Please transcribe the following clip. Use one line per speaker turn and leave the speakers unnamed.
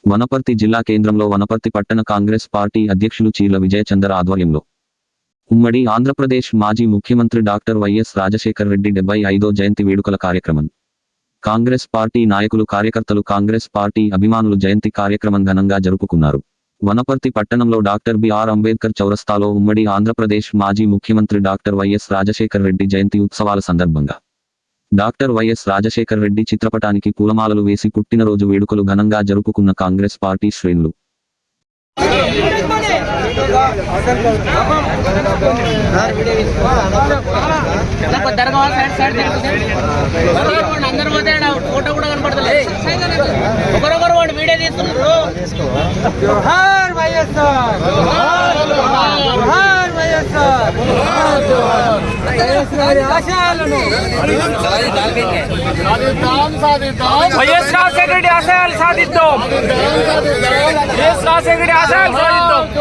వనపర్తి జిల్లా కేంద్రంలో వనపర్తి పట్టణ కాంగ్రెస్ పార్టీ అధ్యక్షులు చీర్ల విజయచందర్ ఆధ్వర్యంలో ఉమ్మడి ఆంధ్రప్రదేశ్ మాజీ ముఖ్యమంత్రి డాక్టర్ వైఎస్ రాజశేఖర్ రెడ్డి 75వ జయంతి వేడుకల కార్యక్రమం. కాంగ్రెస్ పార్టీ నాయకులు కార్యకర్తలు కాంగ్రెస్ పార్టీ అభిమానులు జయంతి కార్యక్రమం ఘనంగా జరుపుకున్నారు. వనపర్తి పట్టణంలో డాక్టర్ బిఆర్ అంబేద్కర్ చౌరస్తాలో ఉమ్మడి ఆంధ్రప్రదేశ్ మాజీ ముఖ్యమంత్రి డాక్టర్ వైఎస్ రాజశేఖర్ రెడ్డి జయంతి ఉత్సవాల సందర్భంగా డాక్టర్ వైఎస్ రాజశేఖర్ రెడ్డి చిత్రపటానికి పూలమాలలు వేసి పుట్టినరోజు వేడుకలు ఘనంగా జరుపుకున్న కాంగ్రెస్ పార్టీ శ్రేణులు.
వైఎస్ రాజశేఖర రెడ్డి ఆశయాలు సాధిద్దాం. వైఎస్ రాజశేఖర రెడ్డి ఆశయాలు సాధిద్దాం.